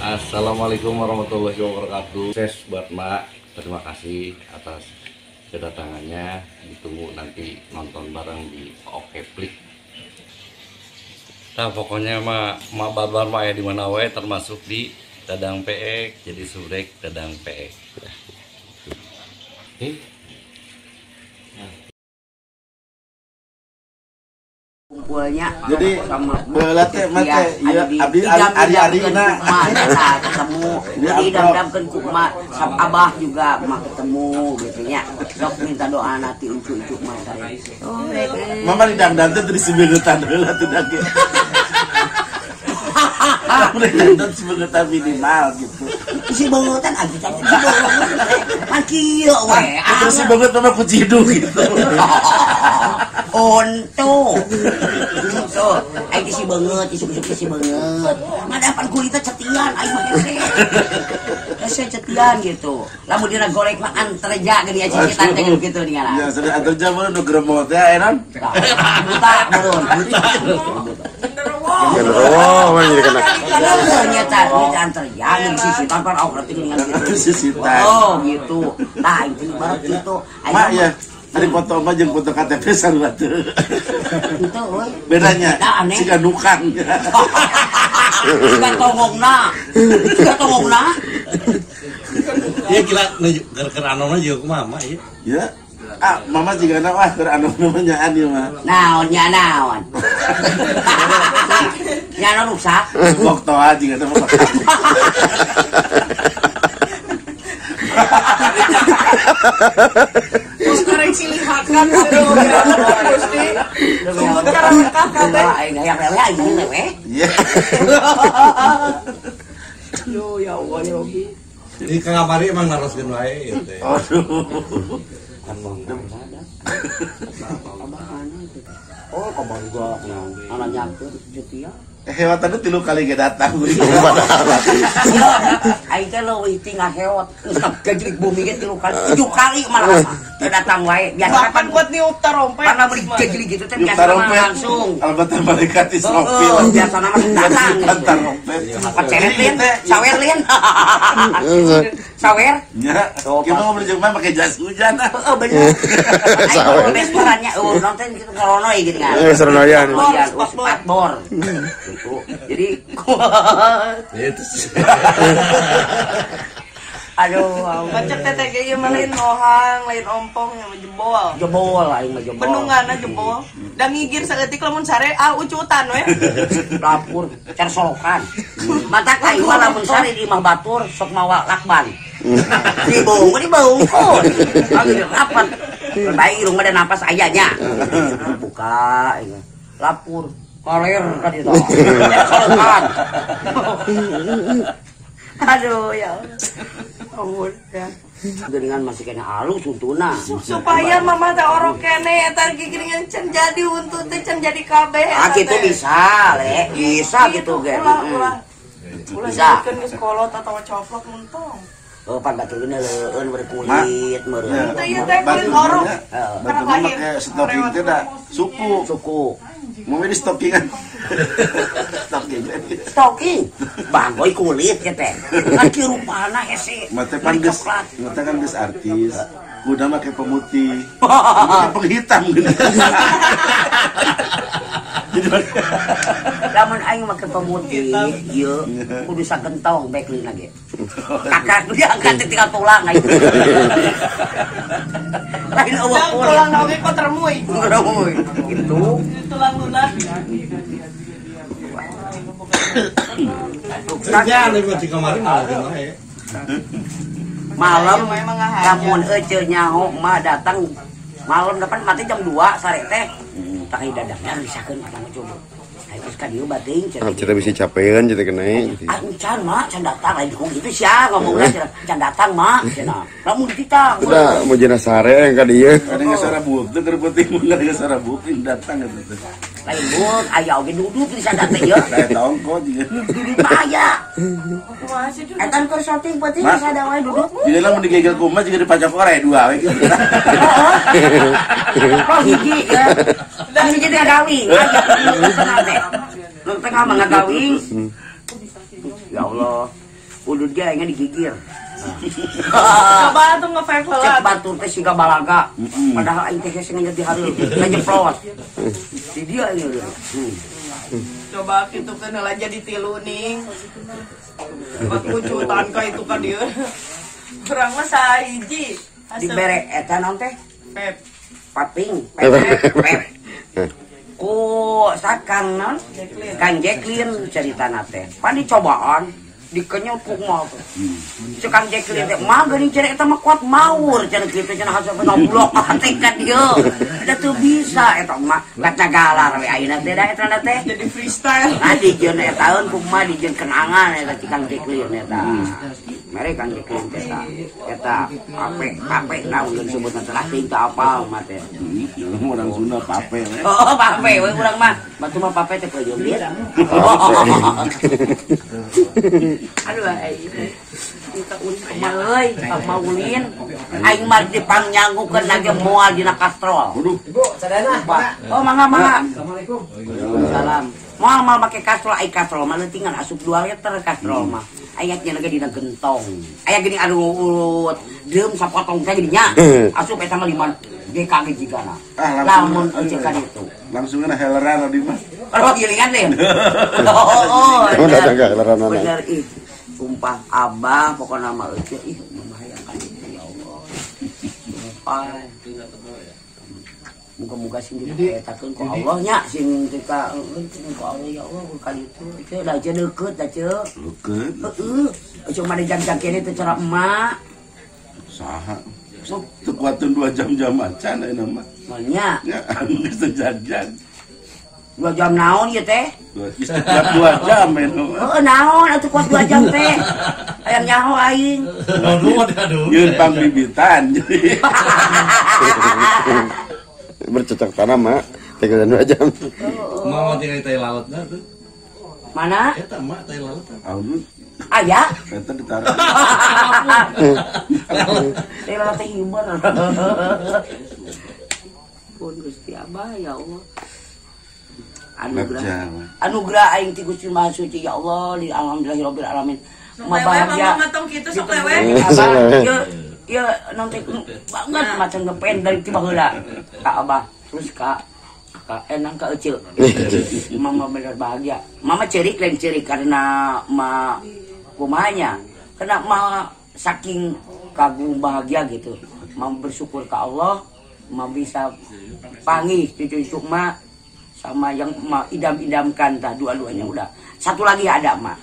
Assalamualaikum warahmatullahi wabarakatuh. Sukses buat Mak. Terima kasih atas kedatangannya. Ditunggu nanti nonton bareng di Oke Plik. Nah pokoknya Mak Barbar Mak ya di mana wae termasuk di Dadang PE. Jadi subrek Dadang PE. Kumpulnya jadi belat teh mah teh ieu abdi ari-arina ketemu jadi dam-damkeun ku mah sab abah juga mah ketemu gitu nya sok minta doa nanti uncuk-uncuk mah tadi mama di dam-dam teh disebeutan heula teh da ge dan sebengetan minimal gitu isi bangutan agi teh isi bangutan mah kieu we terus si banget mah kucidu gitu onto so ai si banget isi banget madapan kulitnya cetian ai mah hese cetian gitu lamun dina golek mah anterja geuning cicitan teh gitu nih ya sudah anterja mah nu gremot ya enon buta belum Oh, mana jadi kena? Ternyata anterja geuning sisitan pan awrat geuning sisitan oh gitu nah itu baru gitu mak ya ada foto mah jeung foto KTP sarua teu itu bedanya siga nukang siga tongongna Iya kira keur anona jeung kumaha ieu. ya mama juga wah keur anu nyaan ieu mah naon nyana rusak bok toa juga teh Terus koreksi lihatkan Gusti. Sumut karangkah kabeh. Aing hayang lewe aing lewe. iya Yo ya Allah ya Robi. Di kamari emang naroskeun wae ieu teh. aduh Oh, kabar gua anak nyangkeun jutia. hewan tadi 3 kali ge datang Aing teh leuwih tinggal hewat. Geus gajlik bumi ge 3 kali, 7 kali malah teh datang wae. Biasa Kapan buat niup tarompet? karena beli gajlik gitu teh biasa mah langsung. albat malaikat Israfil Biasa nama datang. tarompet Paceret lin, sawer lin. Sawer. nya kita mau beli jeung mah pakai jas hujan Oh bener. Sawer. Restorannya nonton gitu karono gitu kan. Seronoyan. Spatbor. Gitu. Jadi Itu. aduh, Macet teteh ge ieu mah lain nohang, lain ompong yang jebol. jebol aing mah jebol. Benunganna jebol. Da ngigir saeutik lamun sare ucutan we. Lapur cersolokan. Mata aing mah lamun sare di imah batur sok mawa lakban. Di baung kun. Lagi rapat. Bae irung mah da napas ayanya. Buka lapur kaler tadi toh. Cersolokan. Aduh ya. Ampun ya. Geuningan masih kena halus untuna. Supaya mama teh orok kene eta gigiringan can jadi untuk teh can jadi kabeh. Gitu bisa, Le. Bisa gitu ge. Ulah Bisa. kan geus kolot atau coplok muntong. Oh, pan batur geuning leueun bari kulit meureun. Teu ieu teh kulit orok. batu mah pakai stocking teh da suku mau di stockingan Stocking. Banggoy kulit ge teh. Kan kieu rupana hese. mate pan geus mate kan geus artis kuda make pemutih make penghitam gitu Lamun aing make pemutih ieu kudu sagentong backline ge. Kakak dia angkat tinggal tulang aing. Lain eueuh Tulang oge kok termui. Gitu. Tulang lunak. Kerja lewat di kamari malah wae. Malam lamun ece nyaho mah datang malam depan mati jam 2 sare teh tak dadangnya risakeun kana coba ayo ka dieu bating Kita bisa capean, kita kena. can mah can datang lain ku gitu sia ngomongna can datang mah cenah lamun dititang Udah mau jenas sare yang kadi ya. ada geus sarabuk teu keur penting mun geus sarabuk datang gitu lain buk aya oge duduk di sana teh ieu saya tongko juga duduk mah aya eta keur syuting penting sada wae duduk jadi lamun digegel kumaha juga dipajak ore 2 we gitu oh hiji ya dan hiji teh gawing lu tengah mah ngagawing ya Allah udut dia yang digigir. Coba tuh nge-vape Cek lah. batur teh siga balaga. Padahal aing teh sengaja di hareup, ngejeplos. Di dia ini. Coba gitu kan lah jadi tilu nih. Buat kucutan ka itu kan dia. Kurang mah sahiji. Dibere eta naon teh? Vape. Paping, pepep. Ku sakang non, Kang Jacqueline ceritana teh. Pan dicobaan, dikenyel ku mah. Si Kang Jacqueline teh mah geuning cenah eta mah kuat maur cenah kitu cenah hasil noblok teh ka dieu. Da teu bisa eta mah gatna galar we ayeuna teh da eta teh. Jadi freestyle. Nah dijieun etaeun ku mah dijieun kenangan eta si Kang Jacqueline eta. Mere Kang Jacqueline teh eta pape naon geus sebutna teh ting teu apal mah teh. Orang Sunda pape we. Oh, pape we urang mah. Batu mah pape teh peuyeum dia. Aduh, kita mah euy, mah ulin. Aing mah dipangnyangukeun lagi moal dina kastrol. Ibu, sadana. Oh, mangga. Assalamualaikum. Salam. Moal make kastrol ai kastrol mah leutingan asup 2 liter kastrol mah. Ayatnya lagi dina gentong. Aya geuning anu urut, deum sapotong teh geudinya. Asup eta mah 5 GKG jigana. Lamun cek itu. Langsung na heleran di mah. Kalau gilingan deh. Oh, datang ke heleran mana? bener ih. Sumpah abah pokoknya nama eueuh ih membahayakan ya Allah. Sumpah. Muga-muga sing dietakeun ku Allah nya sing tika ku Allah ya Allah kali itu. Teu da teu deukeut da teu. Deukeut. Heeh. Cuma di jam-jam kene teh cara emak. Saha? Sok teu kuateun 2 jam macan ayeuna mah. Nya Ya, anu geus sejajan. 2 jam naon ieu teh? Setiap 2 jam ayeuna mah. Heeh naon atuh kuat 2 jam teh. Hayang nyaho aing. Yeun pangbibitan. Bercocok tanam mak 3 jam. Mau tinggal di laut dah tuh. Mana? Eta mak tai laut. Aduh, Aya. eta ditaruh. Tela teh hiber. Pun Gusti Abah ya Allah. Anugerah aing ti Gusti Maha Suci ya Allah, alhamdulillahirabbil alamin. Mah bahagia. Ngatong kitu sok lewe. Abah, ya nanti banget macam ngepen dari ti baheula. Ka Abah, terus ka enang ka Ece. Mama bener bahagia. Mama cerik lain cerik karena ma kumanya. Karena ma saking kagum bahagia gitu. Ma bersyukur ke Allah, ma bisa panggil cucu ma sama yang ma idam-idamkan dah dua-duanya udah. Satu lagi ada ma.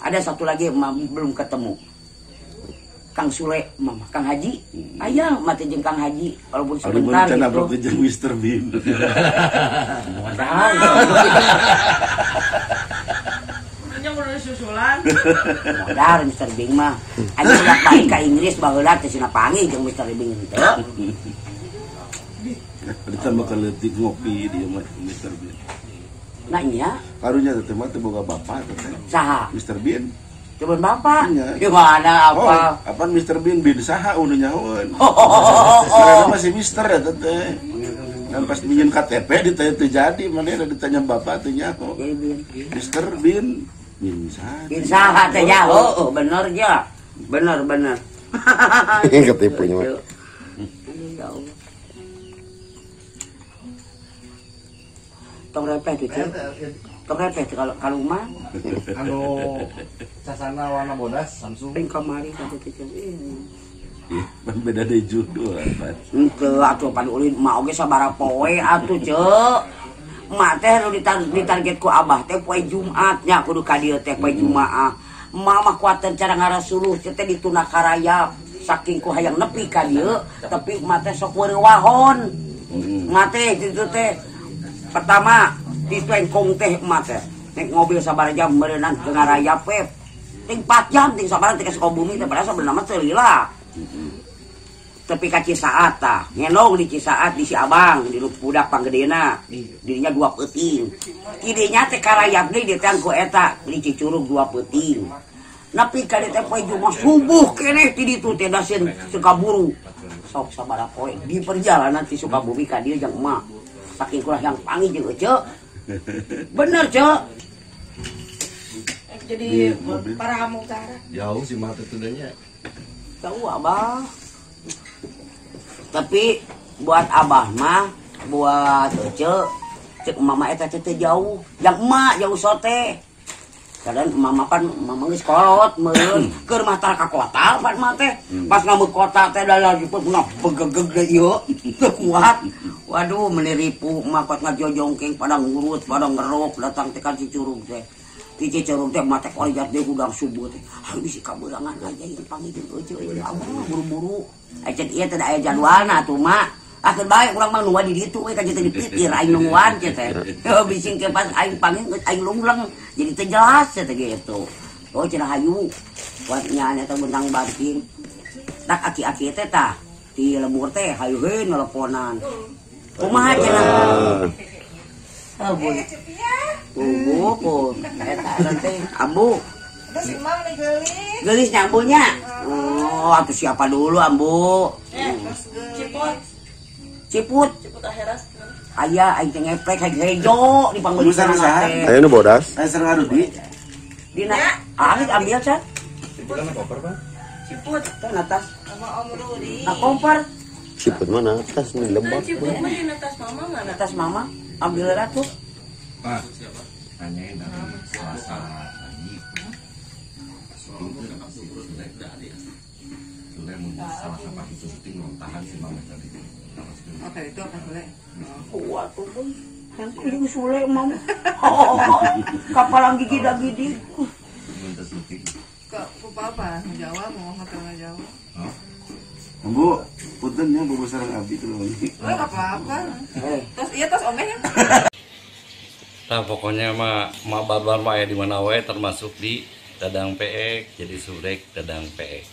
Ada satu lagi ma belum ketemu. Kang Sule, Mama, Kang Haji, ayah mati jeung Kang Haji, walaupun sebentar gitu. Kalau berencana jeung Mr. Bean. Modal. Nya udah susulan. Modal Mr. Bean mah. Aya udah balik ka Inggris baheula teh cenah panggih jeung Mr. Bean teh. Ditambah keletik ngopi dia mah Mr. Bean. Nah nya, Karunya teh mah teh boga bapak teh. saha? Mr. Bean. Coba bapak. Iya. Gimana apa? Oh, apa Mr. Bean saha udah nyahoan. Oh. Masih Mister ya teh. Dan pas minjem KTP ditanya jadi mana ditanya bapak teh nyaho. Mr. Bean saha. Bin saha teh ya? Oh, bener ya. Bener. Ketipunya mah. Ya Allah. Tong repeh itu. Tong repeh kalau mah. Anu sasana warna bodas Samsung. Ping kamari kata kecil Ih, beda deh judul apa. Henteu atuh pan ulin mak oge sabaraha poe atuh ceuk. Mak teh nu ditarget ku Abah teh poe Jumat nya kudu ka dieu teh poe Jumaah. Mama kuateun cara ngarasuluh teh dituna karayap saking ku hayang nepi ka dieu tapi mak teh sok weureuwahon. Mak teh kitu teh pertama disengkong teh mak teh nek mobil sabaraha jam meureunang teu ngarayap we. Ting 4 jam ting sabaraha teh ka Sukabumi teh padahal sebenarnya mah teu lila. Tapi ka Cisaat tah, ngenong di Cisaat di Si Abang, di budak panggedena. Dirinya 2 peuting. Kidinya teh karayap deui di teh ku eta, di Cicurug 2 peuting. Napi ka teh poe Jumat subuh keneh ti ditu teh daseun Sukaburu. Sok sabaraha poe di perjalanan ti Sukabumi ka dieu jeung emak. Saking kulah yang panggih jeung Ece. Bener, Cek. jadi Di mobil. para mutara. Jauh sih mah tutudanya. Tahu abah. Tapi buat abah mah, buat cek mama eta teh jauh. Yang emak jauh sote. Kadang mama kan mama geus kolot meureun keur mah tara ka kota pan mah teh. Pas ngamuk kota teh da lagi pun begegeg deui ieu. Teu kuat. Waduh meniripu mah pas ngajojongking pada ngurut, pada ngerok datang teh kan Cicurug teh. Ti Cicurug teh mah teh kolot deui gudang subuh teh. Ah bisi kaberangan aja ieu panggilin eueuh abah buru-buru. Ecet ieu teh aya jadwalna tuh mak. Akhir baik urang mah nuwa di ditu we ka jadi dipitir aing nungguan teh. Heuh bising ke pas aing panggil aing lungleng jadi teu jelas teh gitu. Oh cenah hayu buat nyaanya teh bentang banting. Tak aki-aki teh tah di lembur teh hayu heuh nelponan. Kumaha cenah? Abu. Pun eta teh ambu. Udah si Mang nih gelis. Gelis nyambunya. Oh, atuh siapa dulu ambu? Ciput Ciput akhirat. aya aing teh ngeplek hejo di panggeulian Besar usaha. teh. Ayo nu bodas. Saya serang Arudi. Dina ambil ambil can. Ciput Teh natas. sama Om Rudi. Nah kompar Siput mana atas nih lembab. Ciput mah di atas mama nggak ada. natas mama ambil ratu. Pak, tanyain dari Selasa pagi. Sule mun Selasa pagi syuting mau tahan si mama tadi. Oke itu apa boleh? Kuat tuh pun. Yang kudu sule mam. Kapalang gigi da gigi. Minta syuting. Ke apa? Ngejawab mau hotel ngejawab. Bu, puntennya bu sareng abdi tuh lagi. Nggak apa-apa. Eh, Terus iya terus omeh ya. Nah pokoknya mah barbar mah ya di mana wae termasuk di Dadang Peek jadi surek Dadang Peek.